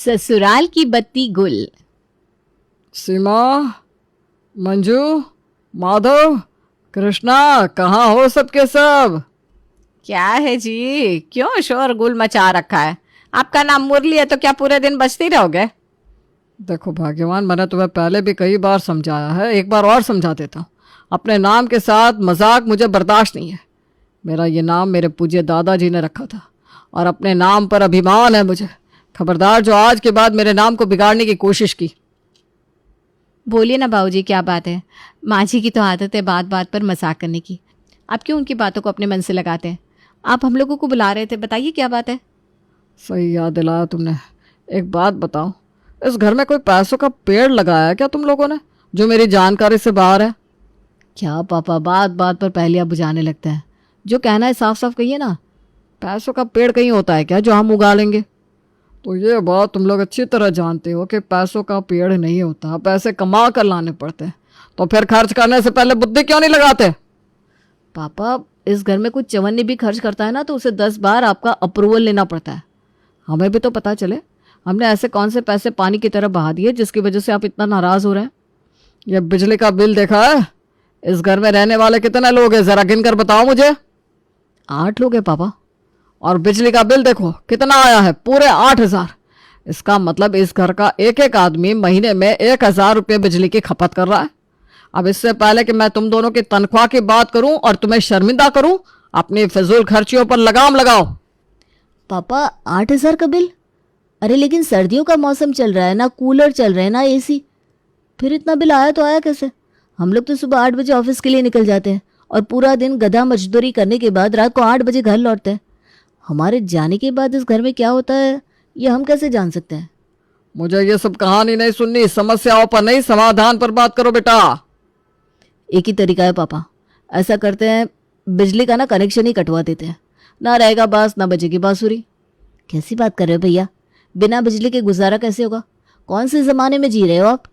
ससुराल की बत्ती गुल। सीमा, मंजू, माधव, कृष्णा, कहाँ हो सबके सब? क्या है जी, क्यों शोर गुल मचा रखा है? आपका नाम मुरली है तो क्या पूरे दिन बजती रहोगे? देखो भाग्यवान, मैंने तुम्हें पहले भी कई बार समझाया है, एक बार और समझा देता हूँ। अपने नाम के साथ मजाक मुझे बर्दाश्त नहीं है। मेरा ये नाम मेरे पूज्य दादाजी ने रखा था और अपने नाम पर अभिमान है मुझे। खबरदार जो आज के बाद मेरे नाम को बिगाड़ने की कोशिश की। बोलिए ना बाबूजी, क्या बात है? माँ जी की तो आदत है बात बात पर मजाक करने की। आप क्यों उनकी बातों को अपने मन से लगाते हैं? आप हम लोगों को बुला रहे थे, बताइए क्या बात है? सही याद दिलाया तुमने। एक बात बताओ, इस घर में कोई पैसों का पेड़ लगाया है क्या तुम लोगों ने, जो मेरी जानकारी से बाहर है? क्या पापा बात बात पर पहलियाँ बुझाने लगता है? जो कहना है साफ साफ कहिए ना। पैसों का पेड़ कहीं होता है क्या जो हम उगा लेंगे? तो ये बात तुम लोग अच्छी तरह जानते हो कि पैसों का पेड़ नहीं होता, पैसे कमा कर लाने पड़ते हैं। तो फिर खर्च करने से पहले बुद्धि क्यों नहीं लगाते? पापा, इस घर में कुछ चवन्नी भी खर्च करता है ना तो उसे 10 बार आपका अप्रूवल लेना पड़ता है। हमें भी तो पता चले हमने ऐसे कौन से पैसे पानी की तरह बहा दिए जिसकी वजह से आप इतना नाराज हो रहे हैं। ये बिजली का बिल देखा है? इस घर में रहने वाले कितने लोग हैं, जरा गिन कर बताओ मुझे। 8 लोग हैं पापा। और बिजली का बिल देखो कितना आया है, पूरे 8,000। इसका मतलब इस घर का एक एक आदमी महीने में 1,000 रुपये बिजली की खपत कर रहा है। अब इससे पहले कि मैं तुम दोनों की तनख्वाह की बात करूं और तुम्हें शर्मिंदा करूं, अपनी फिजूल खर्चियों पर लगाम लगाओ। पापा, 8,000 का बिल? अरे लेकिन सर्दियों का मौसम चल रहा है, ना कूलर चल रहे हैं ना एसी। फिर इतना बिल आया तो आया कैसे? हम लोग तो सुबह 8 बजे ऑफिस के लिए निकल जाते हैं और पूरा दिन गधा मजदूरी करने के बाद रात को 8 बजे घर लौटते हैं। हमारे जाने के बाद इस घर में क्या होता है ये हम कैसे जान सकते हैं? मुझे ये सब कहानी नहीं सुननी, समस्याओं पर नहीं समाधान पर बात करो बेटा। एक ही तरीका है पापा, ऐसा करते हैं, बिजली का ना कनेक्शन ही कटवा देते हैं। ना रहेगा बांस ना बजेगी बांसुरी। कैसी बात कर रहे हो भैया? बिना बिजली के गुजारा कैसे होगा? कौन से ज़माने में जी रहे हो आप?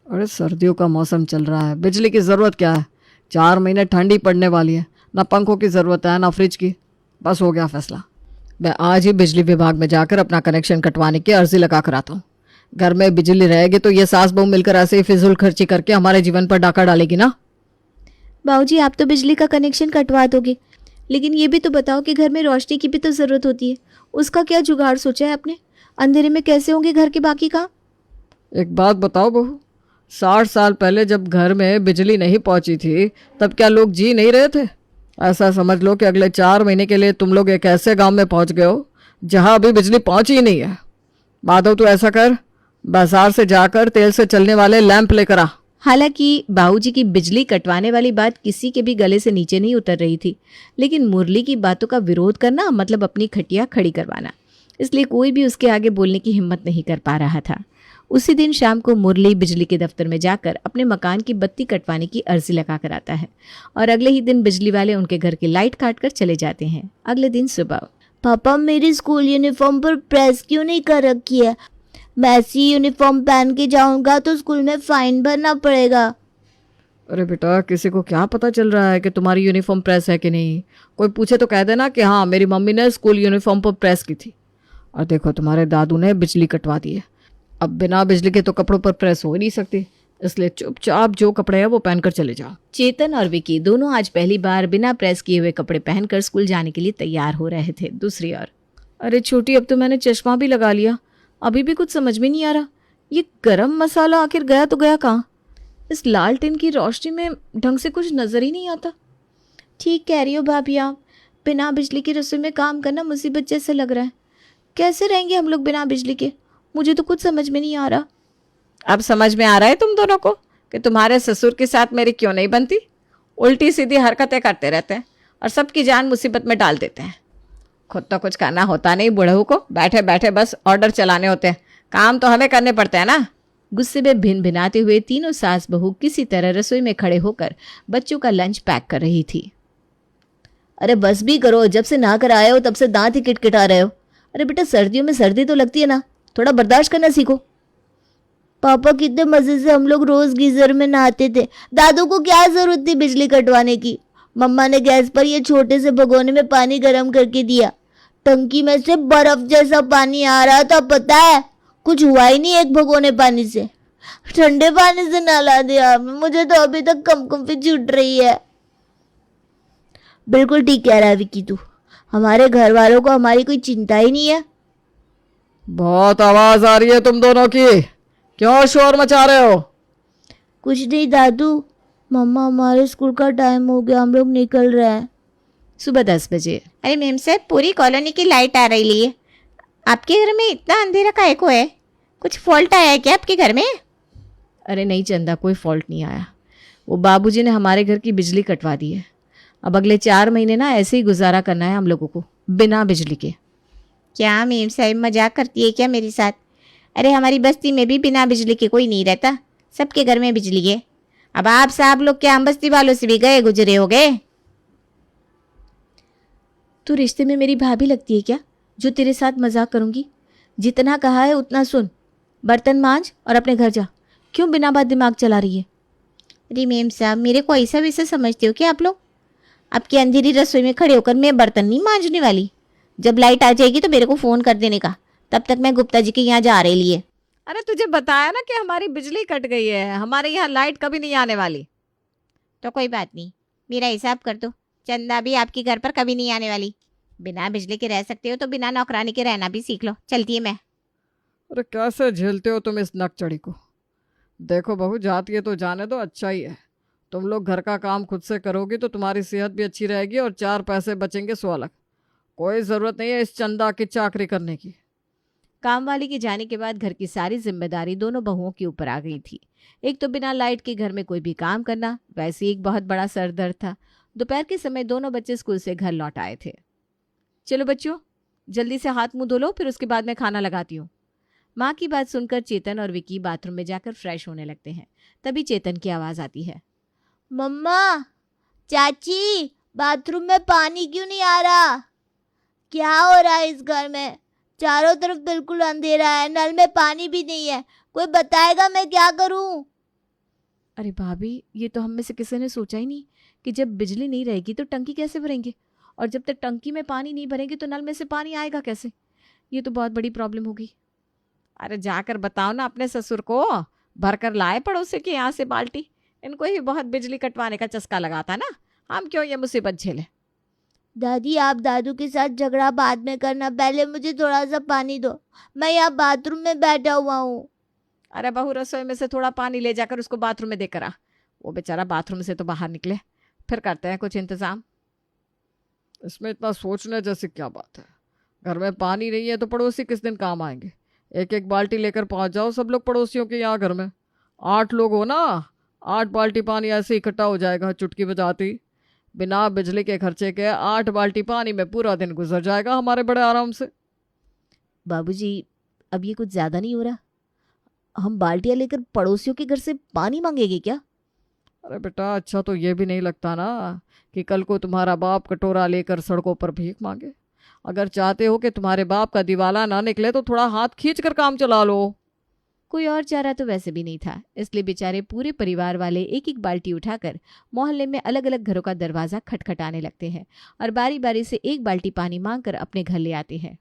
अरे सर्दियों का मौसम चल रहा है, बिजली की ज़रूरत क्या है? 4 महीने ठंडी पड़ने वाली है, ना पंखों की ज़रूरत है ना फ्रिज की। बस हो गया फैसला। मैं आज ही बिजली विभाग में जाकर अपना कनेक्शन कटवाने की अर्जी लगा कर आता हूँ। घर में बिजली रहेगी तो ये सास बहू मिलकर ऐसे ही फिजूल खर्ची करके हमारे जीवन पर डाका डालेगी ना। बाबूजी, आप तो बिजली का कनेक्शन कटवा दोगे, लेकिन ये भी तो बताओ कि घर में रोशनी की भी तो ज़रूरत होती है। उसका क्या जुगाड़ सोचा है आपने? अंधेरे में कैसे होंगे घर के बाकी काम? एक बात बताओ बहू, 60 साल पहले जब घर में बिजली नहीं पहुंची थी तब क्या लोग जी नहीं रहे थे? ऐसा समझ लो कि अगले 4 महीने के लिए तुम लोग एक ऐसे गांव में पहुंच गए हो जहां अभी बिजली पहुंची ही नहीं है। माधव, तू ऐसा कर, बाजार से जाकर तेल से चलने वाले लैंप लेकर आ। हालांकि बाबूजी की बिजली कटवाने वाली बात किसी के भी गले से नीचे नहीं उतर रही थी, लेकिन मुरली की बातों का विरोध करना मतलब अपनी खटिया खड़ी करवाना, इसलिए कोई भी उसके आगे बोलने की हिम्मत नहीं कर पा रहा था। उसी दिन शाम को मुरली बिजली के दफ्तर में जाकर अपने मकान की बत्ती कटवाने की अर्जी लगा कर आता है और अगले ही दिन बिजली वाले उनके घर की लाइट काट कर चले जाते हैं। अगले दिन सुबह, पापा मेरी स्कूल यूनिफॉर्म पर प्रेस क्यों नहीं कर रखी है? मैं ऐसी यूनिफॉर्म पहन के जाऊंगा तो स्कूल में फाइन भरना पड़ेगा। अरे बेटा, किसी को क्या पता चल रहा है कि तुम्हारी यूनिफॉर्म प्रेस है कि नहीं? कोई पूछे तो कह देना कि हाँ, मेरी मम्मी ने स्कूल यूनिफॉर्म पर प्रेस की थी। और देखो, तुम्हारे दादू ने बिजली कटवा दी है। अब बिना बिजली के तो कपड़ों पर प्रेस हो ही नहीं सकती, इसलिए चुपचाप जो कपड़े हैं वो पहनकर चले जाओ। चेतन और विकी दोनों आज पहली बार बिना प्रेस किए हुए कपड़े पहनकर स्कूल जाने के लिए तैयार हो रहे थे। दूसरी ओर, अरे छोटी, अब तो मैंने चश्मा भी लगा लिया, अभी भी कुछ समझ में नहीं आ रहा, ये गरम मसाला आखिर गया तो गया कहाँ? इस लालटेन की रोशनी में ढंग से कुछ नजर ही नहीं आता। ठीक कह रही हो भाभी आप, बिना बिजली की रसोई में काम करना मुसीबत जैसे लग रहा है। कैसे रहेंगे हम लोग बिना बिजली के? मुझे तो कुछ समझ में नहीं आ रहा। अब समझ में आ रहा है तुम दोनों को कि तुम्हारे ससुर के साथ मेरी क्यों नहीं बनती? उल्टी सीधी हरकतें करते रहते हैं और सबकी जान मुसीबत में डाल देते हैं। खुद तो कुछ करना होता नहीं बूढ़ों को, बैठे बैठे बस ऑर्डर चलाने होते हैं, काम तो हमें करने पड़ते हैं ना। गुस्से में भिन भिनाते हुए तीनों सास बहू किसी तरह रसोई में खड़े होकर बच्चों का लंच पैक कर रही थी। अरे बस भी करो, जब से नहा कर आए हो तब से दांत ही किटकिटा रहे हो। अरे बेटा, सर्दियों में सर्दी तो लगती है ना, थोड़ा बर्दाश्त करना सीखो। पापा, कितने मजे से हम लोग रोज गीजर में नहाते थे। दादू को क्या जरूरत थी बिजली कटवाने की? मम्मा ने गैस पर ये छोटे से भगोने में पानी गर्म करके दिया, टंकी में से बर्फ जैसा पानी आ रहा था, पता है? कुछ हुआ ही नहीं एक भगोने पानी से। ठंडे पानी से नहला दिया आपने, मुझे तो अभी तक कंपकंपी छूट रही है। बिल्कुल ठीक कह रहा है विक्की तू, हमारे घर वालों को हमारी कोई चिंता ही नहीं है। बहुत आवाज आ रही है तुम दोनों की, क्यों शोर मचा रहे हो? कुछ नहीं दादू, मम्मा हमारे स्कूल का टाइम हो गया, हम लोग निकल रहे हैं। सुबह 10 बजे। अरे मेम साहब, पूरी कॉलोनी की लाइट आ रही है, आपके घर में इतना अंधेरा काहे को है? कुछ फॉल्ट आया है क्या आपके घर में? अरे नहीं चंदा, कोई फॉल्ट नहीं आया। वो बाबूजी ने हमारे घर की बिजली कटवा दी है। अब अगले 4 महीने ना ऐसे ही गुजारा करना है हम लोगों को, बिना बिजली के। क्या मेम साहब मजाक करती है क्या मेरे साथ? अरे हमारी बस्ती में भी बिना बिजली के कोई नहीं रहता, सबके घर में बिजली है। अब आप साहब लोग क्या हम बस्ती वालों से भी गए गुजरे हो गए? तू रिश्ते में मेरी भाभी लगती है क्या जो तेरे साथ मजाक करूंगी? जितना कहा है उतना सुन, बर्तन मांज और अपने घर जा। क्यों बिना बात दिमाग चला रही है? अरे मेम साहब, मेरे को ऐसा वैसा समझते हो क्या आप लोग? आपकी अंधेरी रसोई में खड़े होकर मैं बर्तन नहीं मांजने वाली। जब लाइट आ जाएगी तो मेरे को फ़ोन कर देने का, तब तक मैं गुप्ता जी के यहाँ जा रही है। अरे तुझे बताया ना कि हमारी बिजली कट गई है, हमारे यहाँ लाइट कभी नहीं आने वाली। तो कोई बात नहीं, मेरा हिसाब कर दो, चंदा भी आपके घर पर कभी नहीं आने वाली। बिना बिजली के रह सकते हो तो बिना नौकरानी के रहना भी सीख लो। चलती है मैं। अरे कैसे झेलते हो तुम इस नकचड़ी को? देखो बहू, जाती है तो जाने दो, अच्छा ही है। तुम लोग घर का काम खुद से करोगी तो तुम्हारी सेहत भी अच्छी रहेगी और 4 पैसे बचेंगे 100 लाख। कोई ज़रूरत नहीं है इस चंदा की चाकरी करने की। काम वाली के जाने के बाद घर की सारी जिम्मेदारी दोनों बहुओं के ऊपर आ गई थी। एक तो बिना लाइट के घर में कोई भी काम करना, वैसे ही एक बहुत बड़ा सर दर्द था। दोपहर के समय दोनों बच्चे स्कूल से घर लौट आए थे। चलो बच्चों, जल्दी से हाथ मुंह धो लो, फिर उसके बाद मैं खाना लगाती हूँ। माँ की बात सुनकर चेतन और विकी बाथरूम में जाकर फ्रेश होने लगते हैं। तभी चेतन की आवाज़ आती है। मम्मा, चाची, बाथरूम में पानी क्यों नहीं आ रहा? क्या हो रहा है इस घर में? चारों तरफ बिल्कुल अंधेरा है, नल में पानी भी नहीं है। कोई बताएगा मैं क्या करूं? अरे भाभी, ये तो हम में से किसी ने सोचा ही नहीं कि जब बिजली नहीं रहेगी तो टंकी कैसे भरेंगे, और जब तक टंकी में पानी नहीं भरेंगे तो नल में से पानी आएगा कैसे? ये तो बहुत बड़ी प्रॉब्लम होगी। अरे जाकर बताओ ना अपने ससुर को, भरकर लाए पड़ोसी के यहाँ से बाल्टी। इनको ही बहुत बिजली कटवाने का चस्का लगाता ना, हम क्यों ये मुसीबत झेले? दादी, आप दादू के साथ झगड़ा बाद में करना, पहले मुझे थोड़ा सा पानी दो। मैं यहाँ बाथरूम में बैठा हुआ हूँ। अरे बहू, रसोई में से थोड़ा पानी ले जाकर उसको बाथरूम में देकर आ। वो बेचारा बाथरूम से तो बाहर निकले, फिर करते हैं कुछ इंतजाम। इसमें इतना सोचने जैसी क्या बात है? घर में पानी नहीं है तो पड़ोसी किस दिन काम आएंगे? एक एक बाल्टी लेकर पहुंच जाओ सब लोग पड़ोसियों के यहाँ। घर में 8 लोग हो ना, 8 बाल्टी पानी ऐसे इकट्ठा हो जाएगा चुटकी बजाती। बिना बिजली के खर्चे के 8 बाल्टी पानी में पूरा दिन गुजर जाएगा हमारे बड़े आराम से। बाबूजी, अब ये कुछ ज़्यादा नहीं हो रहा? हम बाल्टियाँ लेकर पड़ोसियों के घर से पानी मांगेंगे क्या? अरे बेटा, अच्छा तो ये भी नहीं लगता ना कि कल को तुम्हारा बाप कटोरा लेकर सड़कों पर भीख मांगे। अगर चाहते हो कि तुम्हारे बाप का दिवाला ना निकले तो थोड़ा हाथ खींच कर काम चला लो। कोई और चारा तो वैसे भी नहीं था, इसलिए बेचारे पूरे परिवार वाले एक एक बाल्टी उठाकर मोहल्ले में अलग अलग घरों का दरवाज़ा खटखटाने लगते हैं और बारी बारी से एक बाल्टी पानी मांगकर अपने घर ले आते हैं।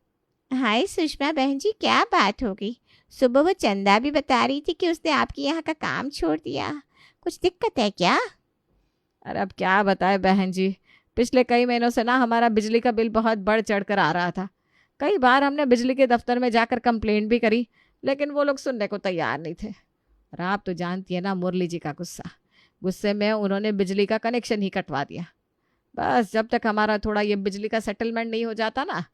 हाय सुषमा बहन जी, क्या बात हो गई? सुबह वो चंदा भी बता रही थी कि उसने आपके यहाँ का काम छोड़ दिया, कुछ दिक्कत है क्या? अरे अब क्या बताए बहन जी, पिछले कई महीनों से ना हमारा बिजली का बिल बहुत बढ़ चढ़ कर आ रहा था। कई बार हमने बिजली के दफ्तर में जाकर कंप्लेंट भी करी, लेकिन वो लोग सुनने को तैयार नहीं थे। और आप तो जानती है ना मुरली जी का गुस्सा। गुस्से में उन्होंने बिजली का कनेक्शन ही कटवा दिया। बस जब तक हमारा थोड़ा ये बिजली का सेटलमेंट नहीं हो जाता ना,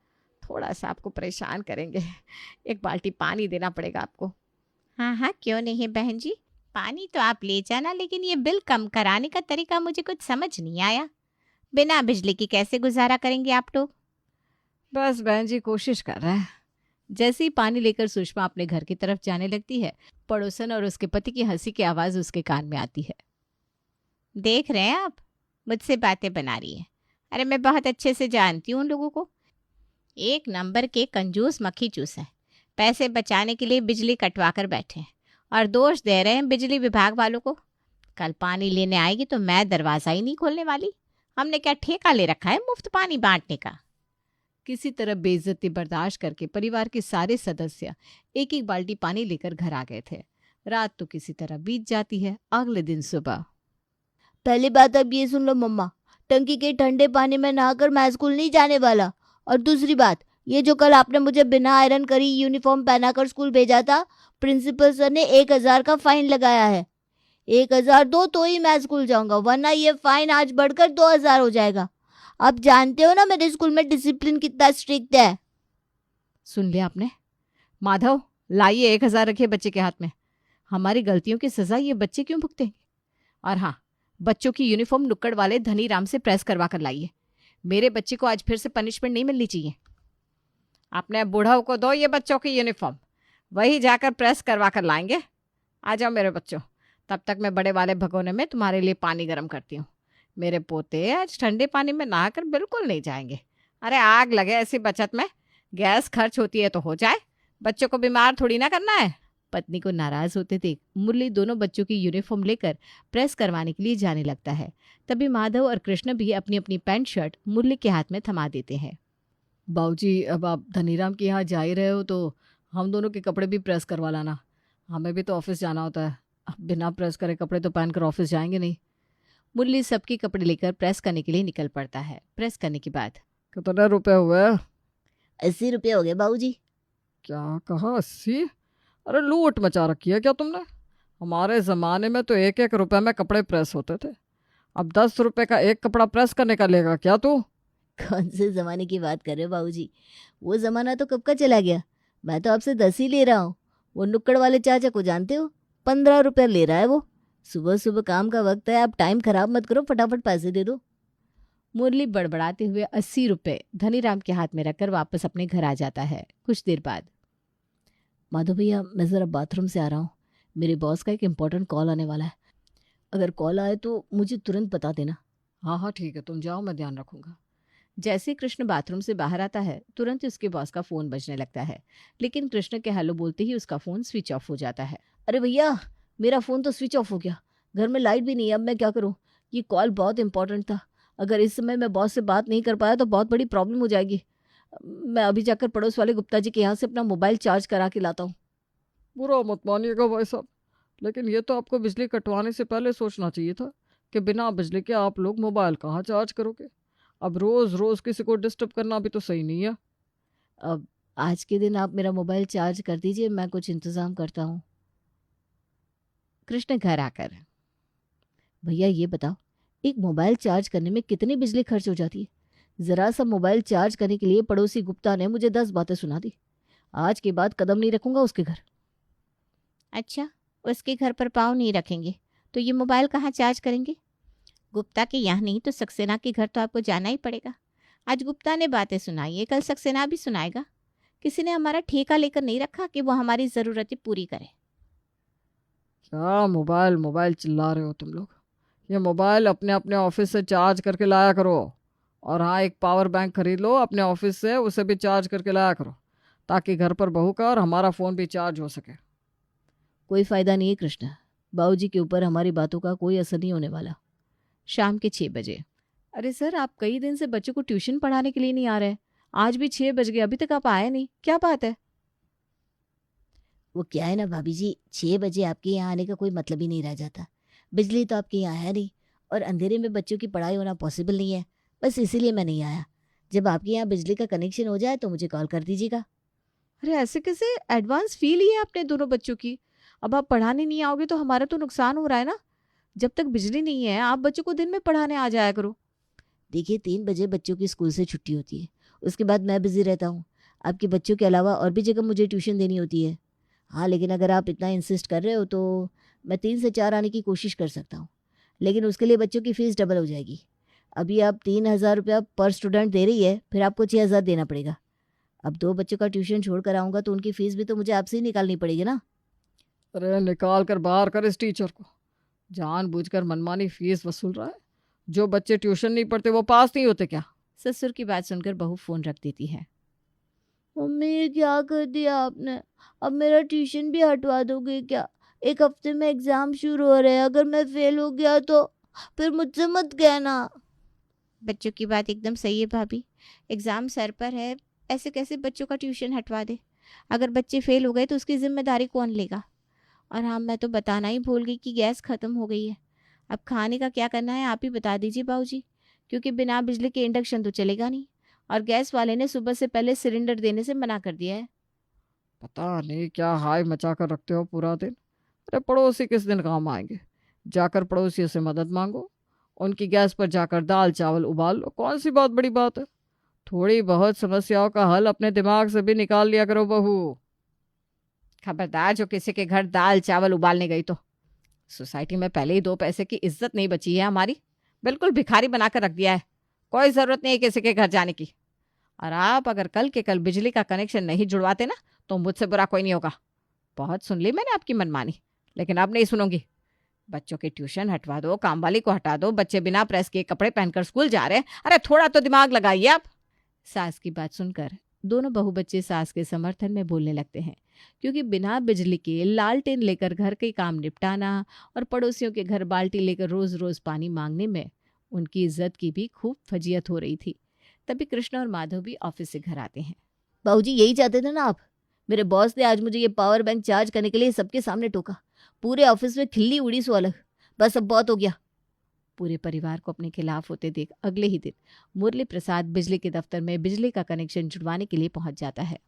थोड़ा सा आपको परेशान करेंगे। एक बाल्टी पानी देना पड़ेगा आपको। हाँ हाँ, क्यों नहीं बहन जी, पानी तो आप ले जाना, लेकिन ये बिल कम कराने का तरीका मुझे कुछ समझ नहीं आया। बिना बिजली की कैसे गुजारा करेंगे आप लोग? बस बहन जी कोशिश कर रहे हैं। जैसे ही पानी लेकर सुषमा अपने घर की तरफ जाने लगती है, पड़ोसन और उसके पति की हंसी की आवाज़ उसके कान में आती है। देख रहे हैं आप, मुझसे बातें बना रही है। अरे मैं बहुत अच्छे से जानती हूँ उन लोगों को, एक नंबर के कंजूस मक्खी चूस है। पैसे बचाने के लिए बिजली कटवा कर बैठे हैं और दोष दे रहे हैं बिजली विभाग वालों को। कल पानी लेने आएगी तो मैं दरवाज़ा ही नहीं खोलने वाली। हमने क्या ठेका ले रखा है मुफ्त पानी बांटने का? किसी तरह बेइज्जती बर्दाश्त करके परिवार के सारे सदस्य एक एक बाल्टी पानी लेकर घर आ गए थे। रात तो किसी तरह बीत जाती है। अगले दिन सुबह पहली बात अब ये सुन लो मम्मा, टंकी के ठंडे पानी में नहाकर मैं स्कूल नहीं जाने वाला। और दूसरी बात, ये जो कल आपने मुझे बिना आयरन करी यूनिफॉर्म पहनाकर स्कूल भेजा था, प्रिंसिपल सर ने 1000 का फाइन लगाया है। 1000 दो तो ही मैं स्कूल जाऊंगा, वरना ये फाइन आज बढ़कर 2000 हो जाएगा। आप जानते हो ना मेरे स्कूल में डिसिप्लिन कितना स्ट्रिक्ट है। सुन लिया आपने? माधव, लाइए 1000 रखिए बच्चे के हाथ में। हमारी गलतियों की सजा ये बच्चे क्यों भुगतेंगे? और हाँ, बच्चों की यूनिफॉर्म नुक्कड़ वाले धनी राम से प्रेस करवा कर लाइए। मेरे बच्चे को आज फिर से पनिशमेंट नहीं मिलनी चाहिए। अपने बूढ़ों को दो ये बच्चों की यूनिफॉर्म, वही जाकर प्रेस करवा कर लाएंगे। आ जाओ मेरे बच्चों, तब तक मैं बड़े वाले भगोने में तुम्हारे लिए पानी गर्म करती हूँ। मेरे पोते आज ठंडे पानी में नहाकर बिल्कुल नहीं जाएंगे। अरे आग लगे ऐसी बचत में, गैस खर्च होती है तो हो जाए, बच्चों को बीमार थोड़ी ना करना है। पत्नी को नाराज होते देख मुरली दोनों बच्चों की यूनिफॉर्म लेकर प्रेस करवाने के लिए जाने लगता है। तभी माधव और कृष्ण भी अपनी अपनी पैंट शर्ट मुरली के हाथ में थमा देते हैं। बाबूजी, अब आप धनीराम के यहाँ जा ही रहे हो तो हम दोनों के कपड़े भी प्रेस करवा लाना। हमें भी तो ऑफिस जाना होता है। अब बिना प्रेस करे कपड़े तो पहनकर ऑफिस जाएंगे नहीं। मुरली सबके कपड़े लेकर प्रेस करने के लिए निकल पड़ता है। प्रेस करने के बाद कितने रुपए हुए? 80 रुपये हो गए बाबूजी। क्या कहा, 80? अरे लूट मचा रखी है क्या तुमने? हमारे ज़माने में तो 1-1 रुपए में कपड़े प्रेस होते थे। अब 10 रुपए का एक कपड़ा प्रेस करने का लेगा क्या तू? कौन से ज़माने की बात कर रहे हो बाबूजी? वो ज़माना तो कब का चला गया। मैं तो आपसे 10 ही ले रहा हूँ। वो नुक्कड़ वाले चाचा को जानते हो? 15 रुपये ले रहा है वो। सुबह सुबह काम का वक्त है, आप टाइम खराब मत करो, फटाफट पैसे दे दो। मुरली बड़बड़ाते हुए 80 रुपये धनीराम के हाथ में रखकर वापस अपने घर आ जाता है। कुछ देर बाद माधव भैया, मैं ज़रा बाथरूम से आ रहा हूँ। मेरे बॉस का एक इम्पोर्टेंट कॉल आने वाला है। अगर कॉल आए तो मुझे तुरंत बता देना। हाँ हाँ ठीक है, तुम जाओ, मैं ध्यान रखूँगा। जैसे ही कृष्ण बाथरूम से बाहर आता है, तुरंत ही उसके बॉस का फ़ोन बजने लगता है। लेकिन कृष्ण के हेलो बोलते ही उसका फ़ोन स्विच ऑफ हो जाता है। अरे भैया, मेरा फ़ोन तो स्विच ऑफ हो गया। घर में लाइट भी नहीं है, अब मैं क्या करूँ? ये कॉल बहुत इंपॉर्टेंट था। अगर इस समय मैं बॉस से बात नहीं कर पाया तो बहुत बड़ी प्रॉब्लम हो जाएगी। मैं अभी जाकर पड़ोस वाले गुप्ता जी के यहाँ से अपना मोबाइल चार्ज करा के लाता हूँ। बुरा मत मानिएगा भाई साहब, लेकिन ये तो आपको बिजली कटवाने से पहले सोचना चाहिए था कि बिना बिजली के आप लोग मोबाइल कहाँ चार्ज करोगे। अब रोज़ रोज़ किसी को डिस्टर्ब करना भी तो सही नहीं है। अब आज के दिन आप मेरा मोबाइल चार्ज कर दीजिए, मैं कुछ इंतज़ाम करता हूँ। कृष्ण घर आकर, भैया ये बताओ, एक मोबाइल चार्ज करने में कितनी बिजली खर्च हो जाती है? ज़रा सा मोबाइल चार्ज करने के लिए पड़ोसी गुप्ता ने मुझे 10 बातें सुना दी। आज के बाद कदम नहीं रखूंगा उसके घर। अच्छा, उसके घर पर पाँव नहीं रखेंगे तो ये मोबाइल कहाँ चार्ज करेंगे? गुप्ता के यहाँ नहीं तो सक्सेना के घर तो आपको जाना ही पड़ेगा। आज गुप्ता ने बातें सुनाई है, कल सक्सेना भी सुनाएगा। किसी ने हमारा ठेका लेकर नहीं रखा कि वो हमारी ज़रूरतें पूरी करे। क्या मोबाइल मोबाइल चिल्ला रहे हो तुम लोग? ये मोबाइल अपने अपने ऑफिस से चार्ज करके लाया करो। और हाँ, एक पावर बैंक खरीद लो अपने ऑफिस से, उसे भी चार्ज करके लाया करो, ताकि घर पर बहू का और हमारा फ़ोन भी चार्ज हो सके। कोई फ़ायदा नहीं है कृष्ण, बाबूजी के ऊपर हमारी बातों का कोई असर नहीं होने वाला। शाम के 6 बजे। अरे सर, आप कई दिन से बच्चों को ट्यूशन पढ़ाने के लिए नहीं आ रहे। आज भी 6 बज गए, अभी तक आप आए नहीं, क्या बात है? वो क्या है ना भाभी जी, 6 बजे आपके यहाँ आने का कोई मतलब ही नहीं रह जाता। बिजली तो आपके यहाँ है नहीं और अंधेरे में बच्चों की पढ़ाई होना पॉसिबल नहीं है। बस इसीलिए मैं नहीं आया। जब आपके यहाँ बिजली का कनेक्शन हो जाए तो मुझे कॉल कर दीजिएगा। अरे ऐसे कैसे? एडवांस फी ली है आपने दोनों बच्चों की। अब आप पढ़ाने नहीं आओगे तो हमारा तो नुकसान हो रहा है ना। जब तक बिजली नहीं है आप बच्चों को दिन में पढ़ाने आ जाया करो। देखिए, 3 बजे बच्चों की स्कूल से छुट्टी होती है, उसके बाद मैं बिज़ी रहता हूँ। आपके बच्चों के अलावा और भी जगह मुझे ट्यूशन देनी होती है। हाँ, लेकिन अगर आप इतना इंसिस्ट कर रहे हो तो मैं 3 से 4 आने की कोशिश कर सकता हूँ, लेकिन उसके लिए बच्चों की फ़ीस डबल हो जाएगी। अभी आप 3000 रुपया पर स्टूडेंट दे रही है, फिर आपको 6000 देना पड़ेगा। अब 2 बच्चों का ट्यूशन छोड़ कर आऊँगा तो उनकी फ़ीस भी तो मुझे आपसे ही निकालनी पड़ेगी ना। अरे निकाल कर बाहर कर इस टीचर को। जानबूझकर मनमानी फीस वसूल रहा है। जो बच्चे ट्यूशन नहीं पढ़ते वो पास नहीं होते क्या? ससुर की बात सुनकर बहू फ़ोन रख देती है। मम्मी, ये क्या कर दिया आपने? अब मेरा ट्यूशन भी हटवा दोगे क्या? 1 हफ्ते में एग्ज़ाम शुरू हो रहे हैं, अगर मैं फ़ेल हो गया तो फिर मुझसे मत कहना। बच्चों की बात एकदम सही है भाभी। एग्ज़ाम सर पर है, ऐसे कैसे बच्चों का ट्यूशन हटवा दे। अगर बच्चे फेल हो गए तो उसकी जिम्मेदारी कौन लेगा। और हाँ, मैं तो बताना ही भूल गई कि गैस ख़त्म हो गई है। अब खाने का क्या करना है आप ही बता दीजिए बाबूजी, क्योंकि बिना बिजली के इंडक्शन तो चलेगा नहीं, और गैस वाले ने सुबह से पहले सिलेंडर देने से मना कर दिया है। पता नहीं क्या हाय मचा कर रखते हो पूरा दिन। अरे पड़ोसी किस दिन काम आएंगे। जाकर पड़ोसियों से मदद मांगो, उनकी गैस पर जाकर दाल चावल उबाल लो, कौन सी बहुत बड़ी बात है। थोड़ी बहुत समस्याओं का हल अपने दिमाग से भी निकाल लिया करो बहू। खबरदार जो किसी के घर दाल चावल उबालने गई तो। सोसाइटी में पहले ही 2 पैसे की इज्जत नहीं बची है हमारी, बिल्कुल भिखारी बनाकर रख दिया है। कोई ज़रूरत नहीं है किसी के घर जाने की। और आप अगर कल के कल बिजली का कनेक्शन नहीं जुड़वाते ना तो मुझसे बुरा कोई नहीं होगा। बहुत सुन ली मैंने आपकी मनमानी, लेकिन अब नहीं सुनूंगी। बच्चों की ट्यूशन हटवा दो, काम वाली को हटा दो, बच्चे बिना प्रेस किए कपड़े पहनकर स्कूल जा रहे हैं। अरे थोड़ा तो दिमाग लगाइए आप। सास की बात सुनकर दोनों बहू बच्चे सास के समर्थन में बोलने लगते हैं, क्योंकि बिना बिजली के लालटेन लेकर घर के काम निपटाना और पड़ोसियों के घर बाल्टी लेकर रोज रोज पानी मांगने में उनकी इज्जत की भी खूब फजीयत हो रही थी। तभी कृष्ण और माधव भी ऑफिस से घर आते हैं। बाबूजी यही चाहते थे ना आप। मेरे बॉस ने आज मुझे ये पावर बैंक चार्ज करने के लिए सबके सामने टोका। पूरे ऑफिस में खिल्ली उड़ी सो अलग। बस अब बहुत हो गया। पूरे परिवार को अपने खिलाफ होते देख अगले ही दिन मुरली प्रसाद बिजली के दफ्तर में बिजली का कनेक्शन जुड़वाने के लिए पहुंच जाता है।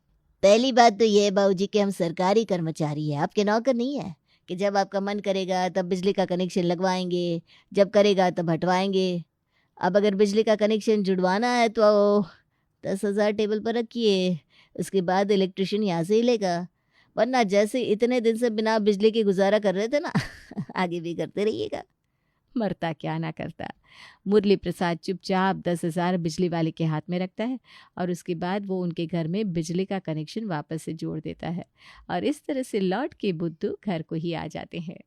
पहली बात तो ये है बाबूजी कि हम सरकारी कर्मचारी हैं, आपके नौकर नहीं है कि जब आपका मन करेगा तब बिजली का कनेक्शन लगवाएंगे, जब करेगा तब हटवाएंगे। अब अगर बिजली का कनेक्शन जुड़वाना है तो 10,000 टेबल पर रखिए, उसके बाद इलेक्ट्रिशियन यहाँ से ही लेगा। वरना जैसे इतने दिन से बिना बिजली के गुजारा कर रहे थे ना आगे भी करते रहिएगा। मरता क्या ना करता। मुरली प्रसाद चुपचाप 10,000 बिजली वाले के हाथ में रखता है और उसके बाद वो उनके घर में बिजली का कनेक्शन वापस से जोड़ देता है और इस तरह से लौट के बुद्धू घर को ही आ जाते हैं।